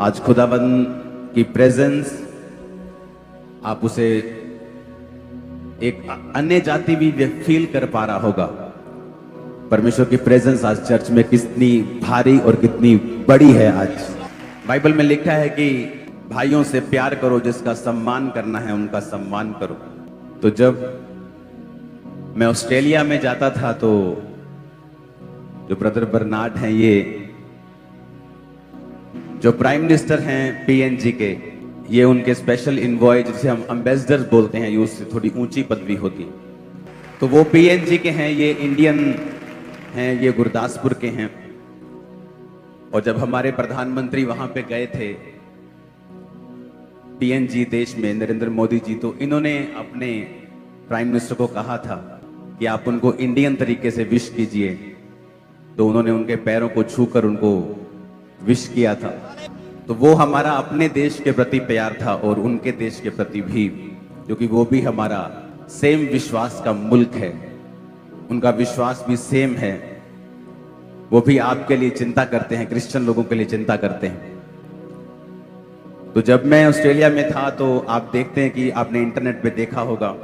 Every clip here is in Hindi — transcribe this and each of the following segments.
आज खुदाबंद की प्रेजेंस, आप उसे एक अन्य जाति भी फील कर पा रहा होगा। परमेश्वर की प्रेजेंस आज चर्च में कितनी भारी और कितनी बड़ी है। आज बाइबल में लिखा है कि भाइयों से प्यार करो, जिसका सम्मान करना है उनका सम्मान करो। तो जब मैं ऑस्ट्रेलिया में जाता था तो जो ब्रदर बर्नार्ड हैं, ये जो प्राइम मिनिस्टर हैं पीएनजी के, ये उनके स्पेशल इनवॉय, जिसे हम एम्बेसडर बोलते हैं, ये उससे थोड़ी ऊंची पदवी होती। तो वो पीएनजी के हैं, ये इंडियन हैं, ये गुरदासपुर के हैं। और जब हमारे प्रधानमंत्री वहां पे गए थे पीएनजी देश में, नरेंद्र मोदी जी, तो इन्होंने अपने प्राइम मिनिस्टर को कहा था कि आप उनको इंडियन तरीके से विश कीजिए। तो उन्होंने उनके पैरों को छूकर उनको विश किया था। तो वो हमारा अपने देश के प्रति प्यार था और उनके देश के प्रति भी, क्योंकि वो भी हमारा सेम विश्वास का मुल्क है, उनका विश्वास भी सेम है। वो भी आपके लिए चिंता करते हैं, क्रिश्चियन लोगों के लिए चिंता करते हैं। तो जब मैं ऑस्ट्रेलिया में था तो आप देखते हैं कि आपने इंटरनेट पे देखा होगा,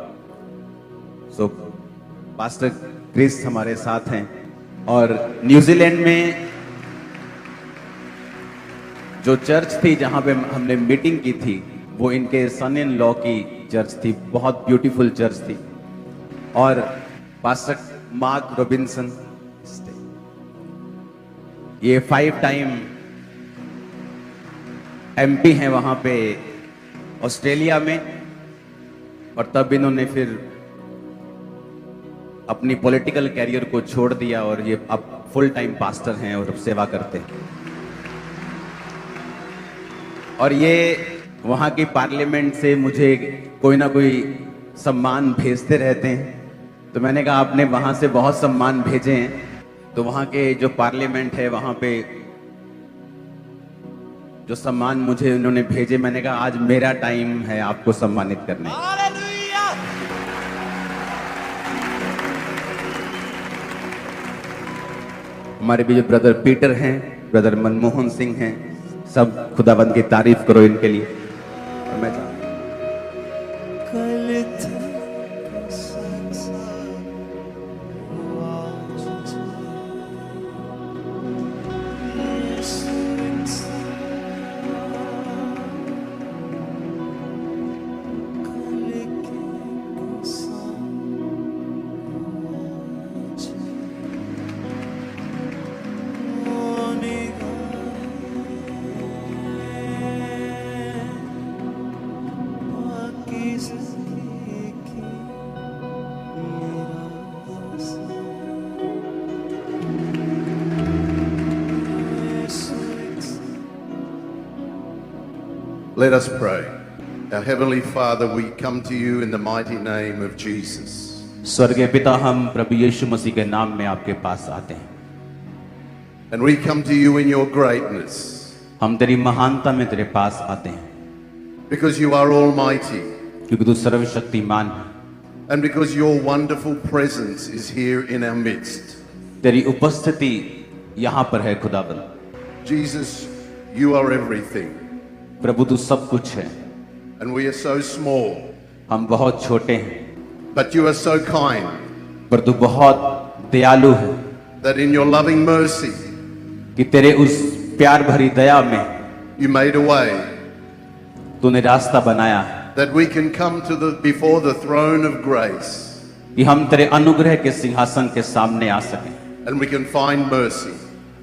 सो पास्टर क्रिस हमारे साथ हैं। और न्यूजीलैंड में जो चर्च थी जहां पे हमने मीटिंग की थी, वो इनके सन इन लॉ की चर्च थी, बहुत ब्यूटीफुल चर्च थी। और पास्टर मार्क रॉबिन्सन, ये 5 टाइम एमपी हैं वहां पे ऑस्ट्रेलिया में। और तब इन्होंने फिर अपनी पॉलिटिकल कैरियर को छोड़ दिया और ये अब फुल टाइम पास्टर हैं और सेवा करते हैं। और ये वहाँ की पार्लियामेंट से मुझे कोई ना कोई सम्मान भेजते रहते हैं। तो मैंने कहा आपने वहाँ से बहुत सम्मान भेजे हैं, तो वहाँ के जो पार्लियामेंट है वहाँ पे जो सम्मान मुझे उन्होंने भेजे, मैंने कहा आज मेरा टाइम है आपको सम्मानित करने का। हमारे भी जो ब्रदर पीटर हैं, ब्रदर मनमोहन सिंह हैं, सब खुदाबंद की तारीफ करो इनके लिए। और मैं Let us pray. Our Heavenly Father, we come to you in the mighty name of Jesus. स्वर्गीय पिता, हम प्रभु यीशु मसीह के नाम में आपके पास आते हैं। And we come to you in your greatness. हम तेरी महानता में तेरे पास आते हैं, Because you are almighty. क्योंकि तू सर्वशक्तिमान है। And because your wonderful presence is here in our midst. तेरी उपस्थिति यहाँ पर है खुदाबंद। Jesus, you are everything. प्रभु तू सब कुछ है। And we are so small. हम बहुत छोटे हैं, But you are so kind. पर तू बहुत दयालु है That in your loving mercy, कि तेरे उस प्यार भरी दया में you made a way. तूने रास्ता बनाया है That we can come to before the throne of grace. कि हम तेरे अनुग्रह के सिंहासन के सामने आ सकें And we can find mercy.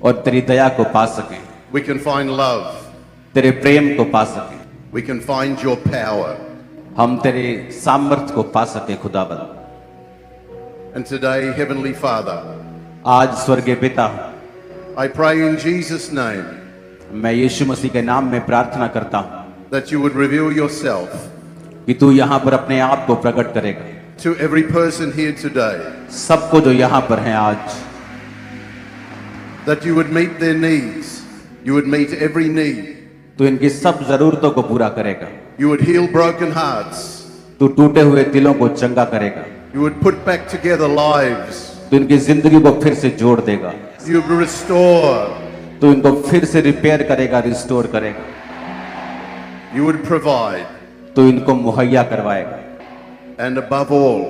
और तेरी दया को पा सकें, We can find love. तेरे प्रेम को पा सकें, We can find your power. हम तेरे सामर्थ्य को पा सकें खुदाबंद। And today, Heavenly Father, आज स्वर्गीय पिता, I pray in Jesus' name मैं यीशु मसीह के नाम में प्रार्थना करता हूँ that you would reveal yourself कि तू यहाँ पर अपने आप को प्रकट करेगा to every person here today. सबको जो यहाँ पर हैं आज, That you would meet their needs. You would meet every need. तू इनकी सब जरूरतों को पूरा करेगा। You would heal broken hearts. तू टूटे हुए दिलों को चंगा करेगा। You would put back together lives. तू इनकी जिंदगी को फिर से जोड़ देगा। You would restore तो इनको फिर से रिपेयर करेगा, रिस्टोर करेगा, You would provide. तो इनको मुहैया करवाएगा। And above all,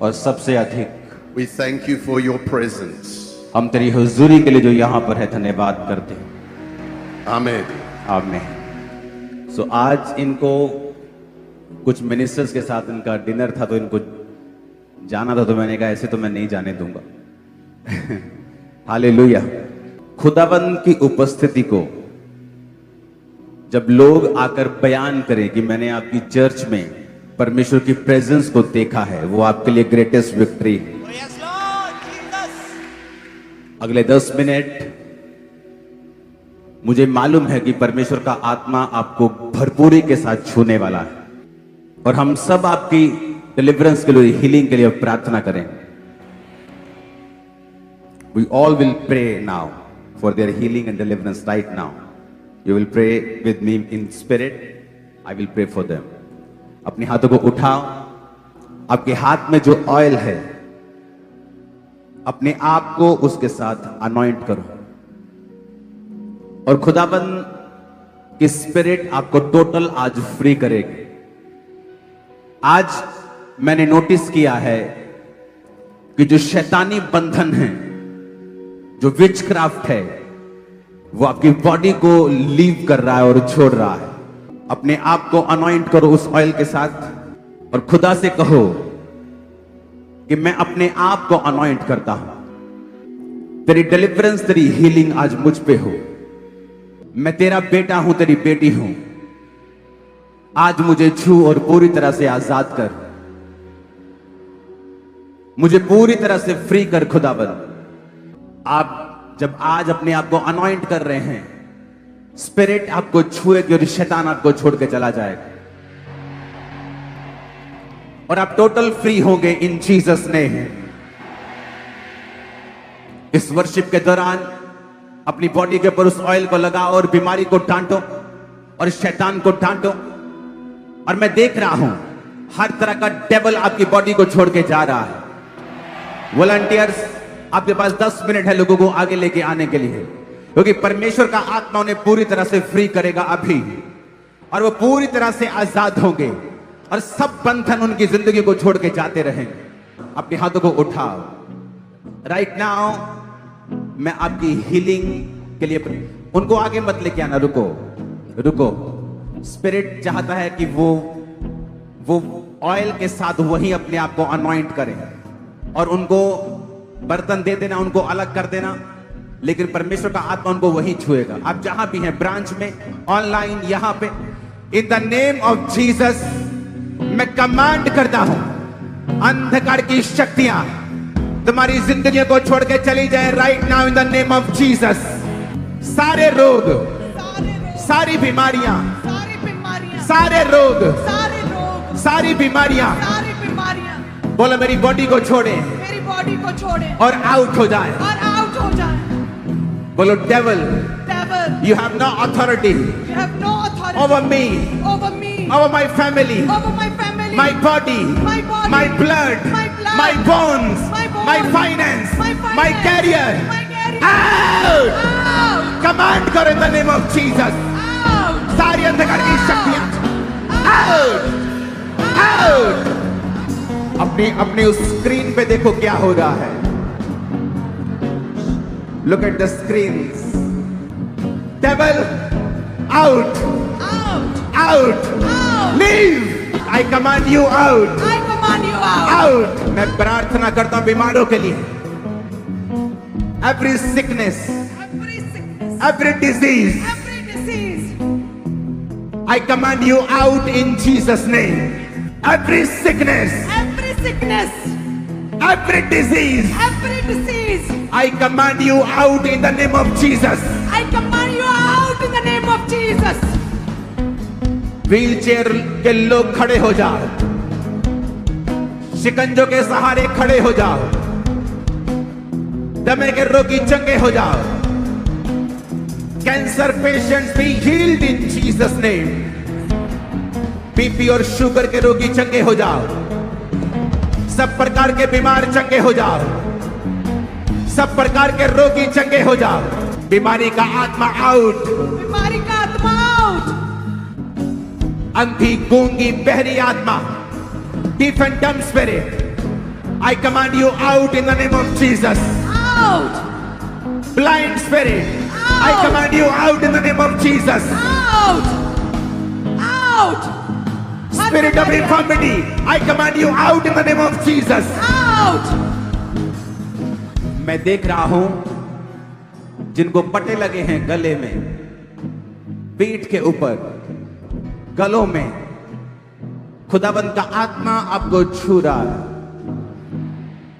और सबसे अधिक we thank you for your presence. हम तेरी हुजूरी के लिए जो यहाँ पर है धन्यवाद करते हैं। Amen. आमीन। सो आज इनको कुछ मिनिस्टर्स के साथ इनका डिनर था, तो इनको जाना था, तो मैंने कहा ऐसे तो मैं नहीं जाने दूंगा। हालेलुया। खुदावंद की उपस्थिति को जब लोग आकर बयान करें कि मैंने आपकी चर्च में परमेश्वर की प्रेजेंस को देखा है, वो आपके लिए ग्रेटेस्ट विक्ट्री है। अगले 10 मिनट मुझे मालूम है कि परमेश्वर का आत्मा आपको भरपूरी के साथ छूने वाला है, और हम सब आपकी डिलीवरेंस के लिए, हीलिंग के लिए प्रार्थना करें। We all will pray now for their healing and deliverance right now. You will pray with me in spirit. I will pray for them. अपने हाथों को उठाओ। आपके हाथ में जो ऑयल है, अपने आप को उसके साथ अनॉइंट करो, और खुदाबंद की स्पिरिट आपको टोटल आज फ्री करेगी। आज मैंने नोटिस किया है कि जो शैतानी बंधन है, जो विचक्राफ्ट है, वो आपकी बॉडी को लीव कर रहा है और छोड़ रहा है। अपने आप को अनॉइंट करो उस ऑयल के साथ, और खुदा से कहो कि मैं अपने आप को अनॉइंट करता हूं। तेरी डिलीवरेंस, तेरी हीलिंग आज मुझ पे हो। मैं तेरा बेटा हूं, तेरी बेटी हूं। आज मुझे छू और पूरी तरह से आजाद कर, मुझे पूरी तरह से फ्री कर खुदाबंद। आप जब आज अपने आप को अनॉइंट कर रहे हैं, स्पिरिट आपको छुएगी और शैतान आपको छोड़ के चला जाएगा, और आप टोटल फ्री होंगे इन जीसस नेम। इस वर्शिप के दौरान अपनी बॉडी के ऊपर उस ऑयल को लगाओ और बीमारी को डांटो और शैतान को डांटो। और मैं देख रहा हूं हर तरह का डेविल आपकी बॉडी को छोड़ के जा रहा है। वॉलंटियर्स, आपके पास 10 मिनट है लोगों को आगे लेके आने के लिए, क्योंकि परमेश्वर का आत्मा उन्हें पूरी तरह से फ्री करेगा अभी, और वो पूरी तरह से आजाद होंगे, और सब बंधन उनकी जिंदगी को छोड़ के जाते रहेंगे। अपने हाथों को उठाओ। राइट नाउ मैं आपकी हीलिंग के लिए, उनको आगे मत लेके आना, रुको रुको। स्पिरिट चाहता है कि वो ऑयल के साथ वही अपने आप को अनॉइंट करें, और उनको बर्तन दे देना, उनको अलग कर देना, लेकिन परमेश्वर का आत्मा उनको वही छुएगा। आप जहां भी हैं, ब्रांच में, ऑनलाइन, यहां पे, in the name of Jesus मैं कमांड करता हूं, अंधकार की शक्तियां तुम्हारी जिंदगी को छोड़ के चली जाए right now in the name of Jesus. सारे रोग, सारी बीमारियां, सारे रोग, सारी बीमारियां, बोलो मेरी बॉडी को छोड़े, मेरी बॉडी को छोड़े और आउट हो जाए, और आउट हो जाए। बोलो devil, Devil, you have no authority you have no authority over me, over me, over my family, over my family, my body, my body, my blood, my blood, my bones, my bones, my finance, my finance, my career. my career. Out! Out! Command करो in the name of Jesus. Out! सारी अंधकार की शक्तियां out! Out! अपनी उस स्क्रीन पे देखो क्या हो रहा है। Look at the screens. Devil, out! Out! Out! Out! Leave! I command you out! I command you out! Out! मैं प्रार्थना करता हूं बीमारों के लिए। Every sickness, Every sickness, every disease, every disease, I command you out in Jesus' name. Every sickness, every sickness, every disease, every disease, I command you out in the name of Jesus. I command you out in the name of Jesus. Wheelchair के लोग खड़े हो जाओ, शिकंजों के सहारे खड़े हो जाओ, दमे के रोगी चंगे हो जाओ। Cancer patients be healed in Jesus name. BP और शुगर के रोगी चंगे हो जाओ, सब प्रकार के बीमार चंगे हो जाओ, सब प्रकार के रोगी चंगे हो जाओ। बीमारी का आत्मा आउट, बीमारी का आत्मा आउट, अंधी गूंगी बहरी आत्मा, deaf and dumb spirit, I command you out in the name of Jesus. out, Blind spirit, I command you out in the name of Jesus. out, out, Spirit of infirmity, I command you out in the name of Jesus. out, मैं देख रहा हूं जिनको पटे लगे हैं गले में, पीठ के ऊपर, गलों में, खुदाबंद का आत्मा आपको छू रहा है।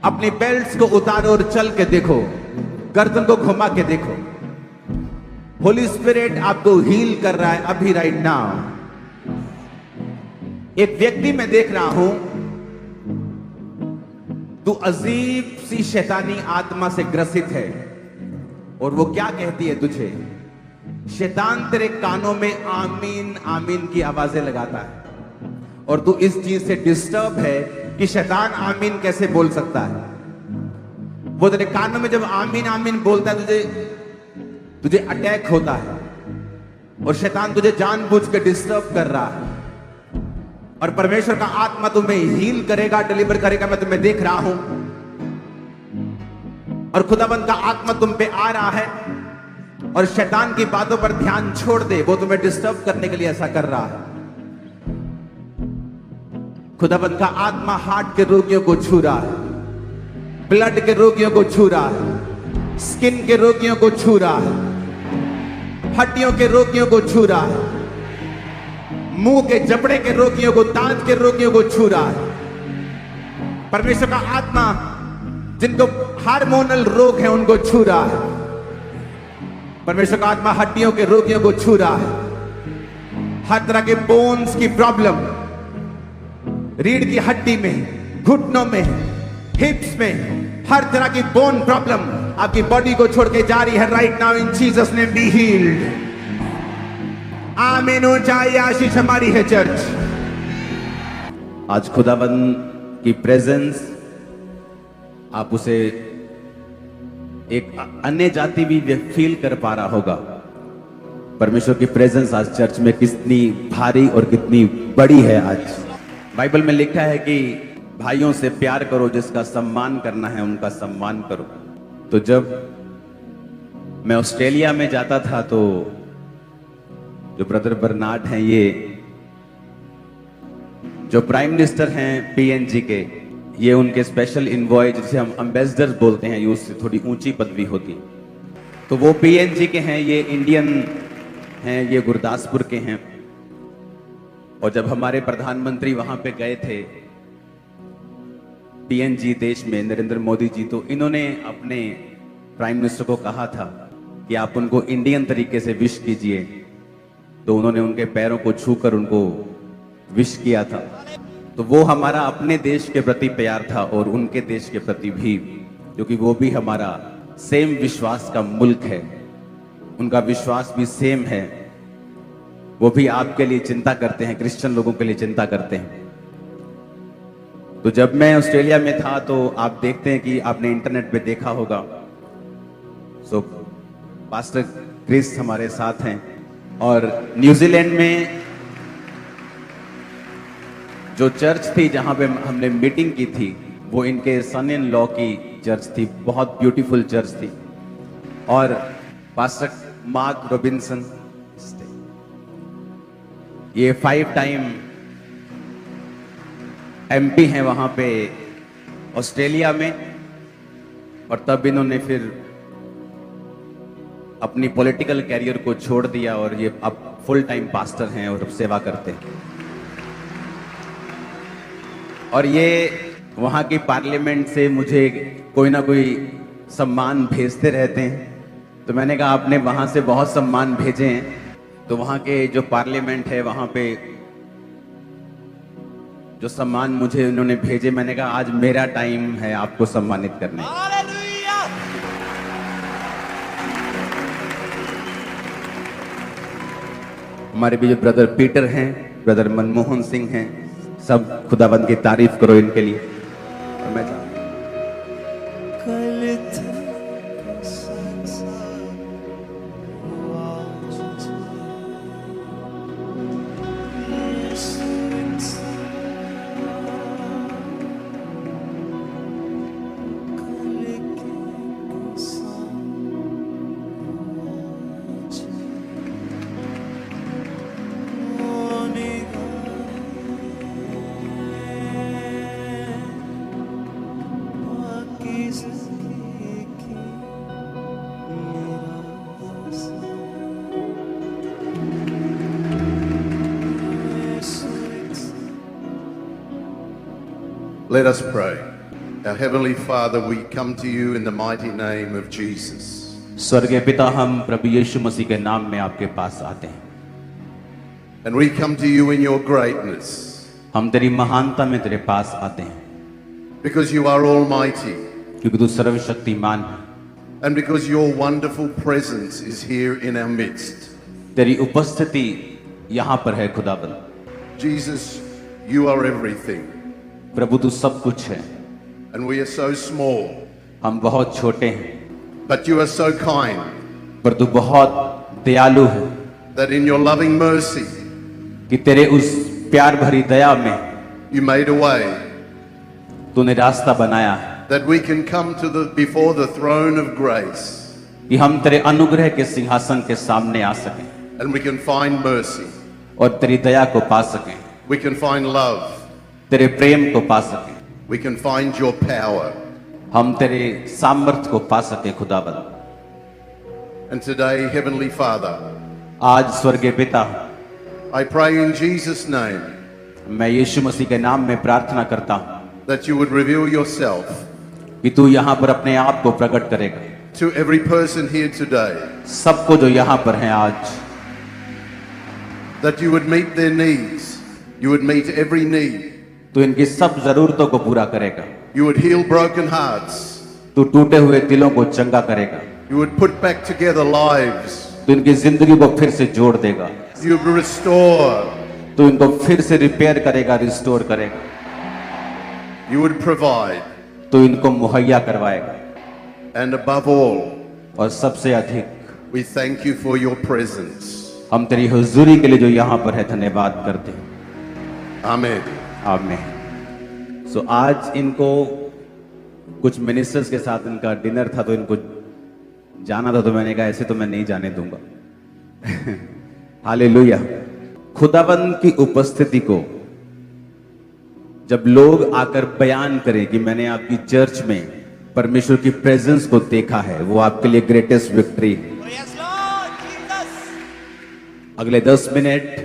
अपनी बेल्ट्स को उतारो और चल के देखो, गर्दन को घुमा के देखो। होली स्पिरिट आपको हील कर रहा है अभी राइट नाउ। एक व्यक्ति मैं देख रहा हूं, तू अजीब सी शैतानी आत्मा से ग्रसित है और वो क्या कहती है तुझे? शैतान तेरे कानों में आमीन आमीन की आवाजें लगाता है और तू इस चीज से डिस्टर्ब है कि शैतान आमीन कैसे बोल सकता है। वो तेरे कानों में जब आमीन आमीन बोलता है तुझे अटैक होता है और शैतान तुझे जानबूझ के डिस्टर्ब कर रहा है और परमेश्वर का आत्मा तुम्हें हील करेगा, डिलीवर करेगा। मैं तुम्हें देख रहा हूं और खुदाबंद का आत्मा तुम पे आ रहा है और शैतान की बातों पर ध्यान छोड़ दे, वो तुम्हें डिस्टर्ब करने के लिए ऐसा कर रहा है। खुदाबंद का आत्मा हार्ट के रोगियों को छू रहा है, ब्लड के रोगियों को छू रहा है, स्किन के रोगियों को छू रहा है, हड्डियों के रोगियों को छू रहा है, मुंह के जबड़े के रोगियों को, दांत के रोगियों को छू रहा है। परमेश्वर का आत्मा जिनको हार्मोनल रोग है उनको छू रहा है। परमेश्वर का आत्मा हड्डियों के रोगियों को छू रहा है। हर तरह के बोन्स की प्रॉब्लम, रीढ़ की हड्डी में, घुटनों में, हिप्स में, हर तरह की बोन प्रॉब्लम आपकी बॉडी को छोड़ के जा रही है right now in Jesus name. Be healed. आमीन हो जाए, आशीष हमारी है चर्च। आज खुदाबंद की प्रेजेंस आप उसे एक अन्य जाति भी फील कर पा रहा होगा। परमेश्वर की प्रेजेंस आज चर्च में कितनी भारी और कितनी बड़ी है। आज बाइबल में लिखा है कि भाइयों से प्यार करो, जिसका सम्मान करना है उनका सम्मान करो। तो जब मैं ऑस्ट्रेलिया में जाता था तो जो ब्रदर बर्नार्ड हैं, ये जो प्राइम मिनिस्टर हैं पीएनजी के, ये उनके स्पेशल इनवॉय, जिसे हम एम्बेसडर बोलते हैं, ये उससे थोड़ी ऊंची पदवी होती। तो वो पीएनजी के हैं, ये इंडियन हैं, ये गुरदासपुर के हैं। और जब हमारे प्रधानमंत्री वहां पे गए थे पीएनजी देश में, नरेंद्र मोदी जी, तो इन्होंने अपने प्राइम मिनिस्टर को कहा था कि आप उनको इंडियन तरीके से विश कीजिए। तो उन्होंने उनके पैरों को छूकर उनको विश किया था। तो वो हमारा अपने देश के प्रति प्यार था और उनके देश के प्रति भी, क्योंकि वो भी हमारा सेम विश्वास का मुल्क है, उनका विश्वास भी सेम है। वो भी आपके लिए चिंता करते हैं, क्रिश्चियन लोगों के लिए चिंता करते हैं। तो जब मैं ऑस्ट्रेलिया में था तो आप देखते हैं कि आपने इंटरनेट पे देखा होगा, सो पास्टर क्रिस हमारे साथ हैं। और न्यूजीलैंड में जो चर्च थी जहां पे हमने मीटिंग की थी, वो इनके सन इन लॉ की चर्च थी, बहुत ब्यूटीफुल चर्च थी। और पास्टर मार्क रॉबिन्सन, ये 5 टाइम एमपी हैं वहां पे ऑस्ट्रेलिया में। और तब इन्होंने फिर अपनी पॉलिटिकल कैरियर को छोड़ दिया और ये अब फुल टाइम पास्टर हैं और सेवा करते हैं। और ये वहाँ की पार्लियामेंट से मुझे कोई ना कोई सम्मान भेजते रहते हैं। तो मैंने कहा आपने वहाँ से बहुत सम्मान भेजे हैं, तो वहाँ के जो पार्लियामेंट है वहाँ पे जो सम्मान मुझे उन्होंने भेजे, मैंने कहा आज मेरा टाइम है आपको सम्मानित करने। हमारे भी जो ब्रदर पीटर हैं, ब्रदर मनमोहन सिंह हैं, सब खुदाबंद की तारीफ करो इनके लिए। और मैं Let us pray. Our Heavenly Father, we come to you in the mighty name of Jesus. स्वर्गीय पिता, हम प्रभु यीशु मसीह के नाम में आपके पास आते हैं। And we come to you in your greatness. हम तेरी महानता में तेरे पास आते हैं, Because you are almighty. क्योंकि तू सर्वशक्तिमान है। And because your wonderful presence is here in our midst. तेरी उपस्थिति यहाँ पर है खुदाबंद। Jesus, you are everything. प्रभु तू सब कुछ है, And we are so small. हम बहुत छोटे हैं, But you are so kind पर तू बहुत दयालु है that in your loving mercy, कि तेरे उस प्यार भरी दया में you made a way तूने रास्ता बनाया है that we can come to before the throne of grace. कि हम तेरे अनुग्रह के सिंहासन के सामने आ सकें And we can find mercy. और तेरी दया को पा सकें, We can find love. तेरे प्रेम को पा सकें, We can find your power. हम तेरे सामर्थ्य को पा सके खुदाबंद। And today, Heavenly Father, आज स्वर्गीय पिता, I pray in Jesus' name मैं यीशु मसीह के नाम में प्रार्थना करता हूँ that you would reveal yourself कि तू यहाँ पर अपने आप को प्रकट करेगा to every person here today, सबको जो यहाँ पर हैं आज, that you would meet their needs, you would meet every need, तू इनकी सब जरूरतों को पूरा करेगा, you would heal broken hearts, तू टूटे हुए दिलों को चंगा करेगा, you would put back together lives, तू इनकी जिंदगी को फिर से जोड़ देगा, you would restore, तू इनको फिर से रिपेयर करेगा, रिस्टोर करेगा, you would provide, तू इनको मुहैया करवाएगा। and above all, और सबसे अधिक we thank you for your presence. हम तेरी हुजूरी के लिए जो यहाँ पर है धन्यवाद करते हैं। Amen. आमीन। सो आज इनको कुछ मिनिस्टर्स के साथ इनका डिनर था, तो इनको जाना था, तो मैंने कहा ऐसे तो मैं नहीं जाने दूंगा। हालेलुया। खुदाबंद की उपस्थिति को जब लोग आकर बयान करें कि मैंने आपकी चर्च में परमेश्वर की प्रेजेंस को देखा है, वो आपके लिए ग्रेटेस्ट विक्ट्री है। अगले 10 मिनट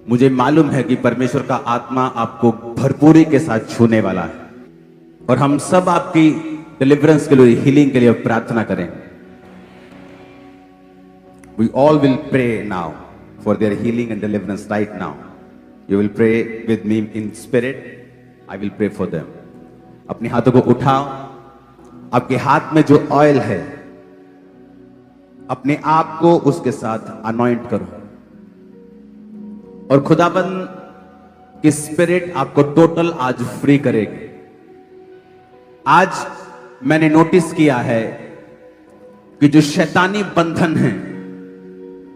मुझे मालूम है कि परमेश्वर का आत्मा आपको भरपूरी के साथ छूने वाला है, और हम सब आपकी डिलीवरेंस के लिए, हीलिंग के लिए प्रार्थना करें। We all will pray now for their healing and deliverance right now. You will pray with me in spirit. I will pray for them. अपने हाथों को उठाओ। आपके हाथ में जो ऑयल है, अपने आप को उसके साथ अनॉइंट करो, और खुदाबंद की स्पिरिट आपको टोटल आज फ्री करेगी। आज मैंने नोटिस किया है कि जो शैतानी बंधन है,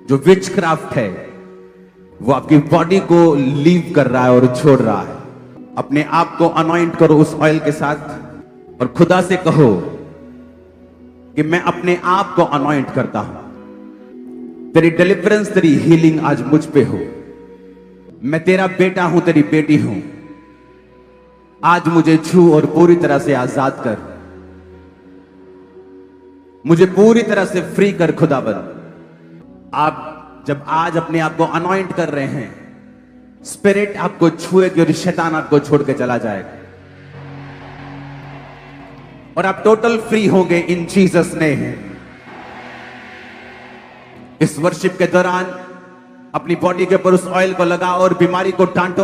जो विचक्राफ्ट है, वो आपकी बॉडी को लीव कर रहा है और छोड़ रहा है। अपने आप को अनॉइंट करो उस ऑयल के साथ, और खुदा से कहो कि मैं अपने आप को अनॉइंट करता हूं। तेरी डिलीवरेंस, तेरी हीलिंग आज मुझ पे हो। मैं तेरा बेटा हूं, तेरी बेटी हूं। आज मुझे छू और पूरी तरह से आजाद कर, मुझे पूरी तरह से फ्री कर खुदाबंद। आप जब आज अपने आप को अनॉइंट कर रहे हैं, स्पिरिट आपको छुएगी और शैतान आपको छोड़ के चला जाएगा, और आप टोटल फ्री होंगे इन जीसस नेम। इस वर्शिप के दौरान अपनी बॉडी के ऊपर उस ऑयल को लगाओ और बीमारी को डांटो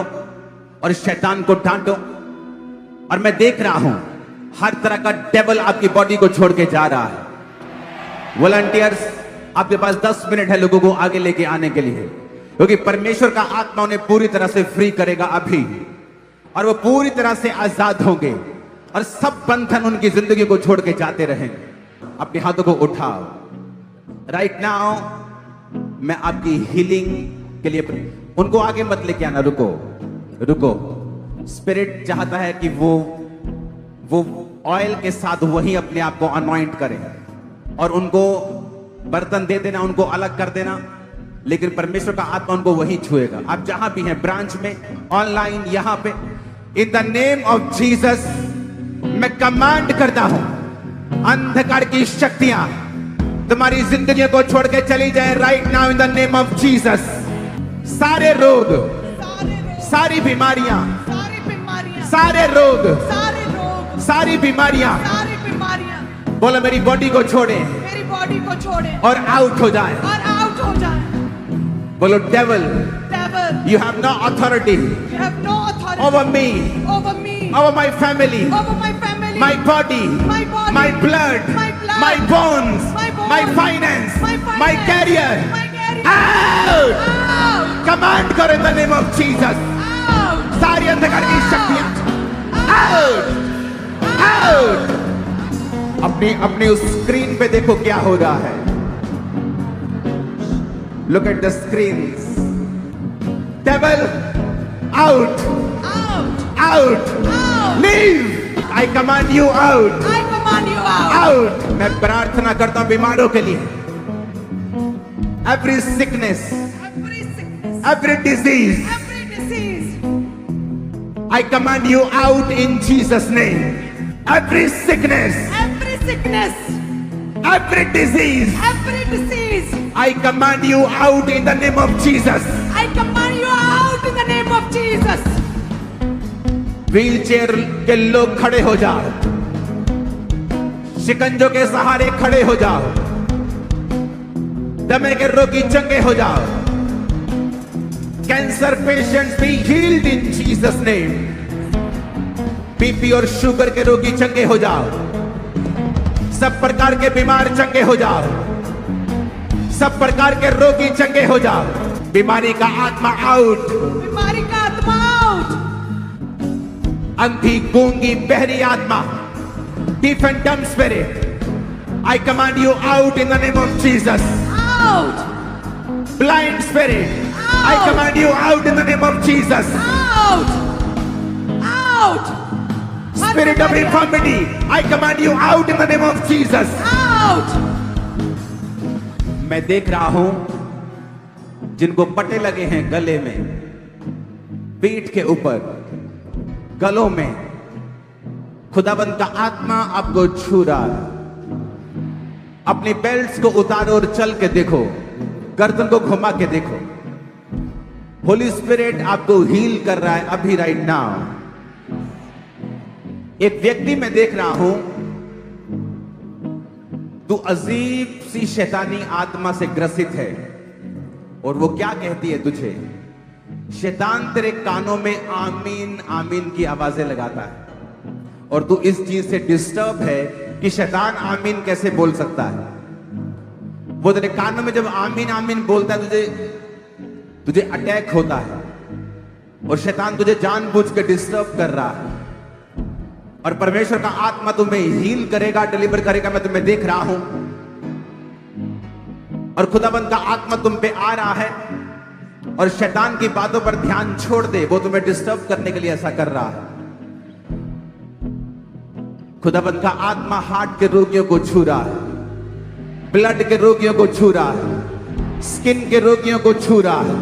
और शैतान को डांटो। और मैं देख रहा हूं हर तरह का डेविल आपकी बॉडी को छोड़ के जा रहा है। वॉलंटियर्स, आपके पास 10 मिनट है लोगों को आगे लेके आने के लिए, क्योंकि परमेश्वर का आत्मा उन्हें पूरी तरह से फ्री करेगा अभी, और वो पूरी तरह से आजाद होंगे, और सब बंधन उनकी जिंदगी को छोड़ के जाते रहेंगे। अपने हाथों को उठाओ। राइट नाउ मैं आपकी हीलिंग के लिए, उनको आगे मत लेके आना, रुको रुको। स्पिरिट चाहता है कि वो ऑयल के साथ वही अपने आप को अनॉइंट करें, और उनको बर्तन दे देना, उनको अलग कर देना, लेकिन परमेश्वर का आत्मा उनको वही छुएगा। आप जहां भी हैं, ब्रांच में, ऑनलाइन, यहां पे, in the name of Jesus मैं कमांड करता हूं, अंधकार की शक्तियां तुम्हारी जिंदगी को छोड़ के चली जाए right now in the name of Jesus. सारे रोग, सारी बीमारियां सारे रोग, सारे रोग, सारी बीमारियां, सारी बीमारियां बोलो मेरी बॉडी को छोड़े मेरी बॉडी को छोड़े और आउट हो जाए। और आउट हो जाए। बोलो devil, Devil, you have no authority you have no authority over me, over me, over my family, over my family, my body, my body, my blood, my blood, my bones, my bones, my finance, my finance, my career. my career. Out! Out! Command करो in the name of Jesus. Out! सारी अंधकार की शक्तियां out! Out! अपनी उस स्क्रीन पे देखो क्या हो रहा है। Look at the screens. Devil, out! Out! Out! Out! Leave! I command you out! I command you out! Out! मैं प्रार्थना करता हूं बीमारों के लिए। Every sickness, Every sickness, every disease, every disease, I command you out in Jesus' name. Every sickness, every sickness, every disease, every disease, I command you out in the name of Jesus. I command you out in the name of Jesus. Wheelchair के लोग खड़े हो जाओ, शिकंजों के सहारे खड़े हो जाओ, दमे के रोगी चंगे हो जाओ। Cancer patients be healed in Jesus name. BP और शुगर के रोगी चंगे हो जाओ, सब प्रकार के बीमार चंगे हो जाओ, सब प्रकार के रोगी चंगे हो जाओ। बीमारी का आत्मा आउट, बीमारी का आत्मा आउट, अंधी गूंगी बहरी आत्मा, deaf and dumb spirit, I command you out in the name of Jesus. out, Blind spirit, I command you out in the name of Jesus. out, out, Spirit of infirmity, I command you out in the name of Jesus. out. मैं देख रहा हूं जिनको पटे लगे हैं गले में, पीठ के ऊपर, गलों में, खुदाबंद का आत्मा आपको छू रहा है। अपनी बेल्ट्स को उतारो और चल के देखो, गर्दन को घुमा के देखो। होली स्पिरिट आपको हील कर रहा है अभी राइट नाउ। एक व्यक्ति मैं देख रहा हूं, तू अजीब सी शैतानी आत्मा से ग्रसित है और वो क्या कहती है तुझे? शैतान तेरे कानों में आमीन आमीन की आवाजें लगाता है और तू इस चीज से डिस्टर्ब है कि शैतान आमीन कैसे बोल सकता है। वो तेरे कानों में जब आमीन आमीन बोलता है तुझे अटैक होता है और शैतान तुझे जानबूझ के डिस्टर्ब कर रहा है और परमेश्वर का आत्मा तुम्हें हील करेगा, डिलीवर करेगा। मैं तुम्हें देख रहा हूं और खुदाबंद का आत्मा तुम पे आ रहा है और शैतान की बातों पर ध्यान छोड़ दे, वो तुम्हें डिस्टर्ब करने के लिए ऐसा कर रहा है। खुदाबंद का आत्मा हार्ट के रोगियों को छू रहा है, ब्लड के रोगियों को छू रहा है, स्किन के रोगियों को छू रहा है,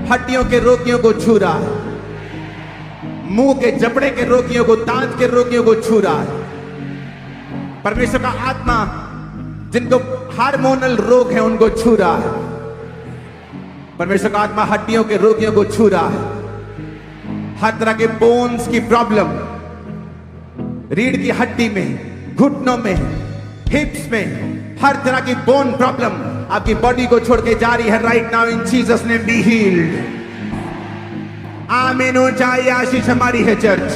हड्डियों के रोगियों को छू रहा है, मुंह के जबड़े के रोगियों को, दांत के रोगियों को छू रहा है। परमेश्वर का आत्मा जिनको हार्मोनल रोग है उनको छू रहा है। परमेश्वर का आत्मा हड्डियों के रोगियों को छू रहा है। हर तरह के बोन्स की प्रॉब्लम, रीढ़ की हड्डी में, घुटनों में, हिप्स में, हर तरह की बोन प्रॉब्लम आपकी बॉडी को छोड़ के जा रही है right now in Jesus name. Be healed. आमीन। ऊंचाई आशीष हमारी है चर्च।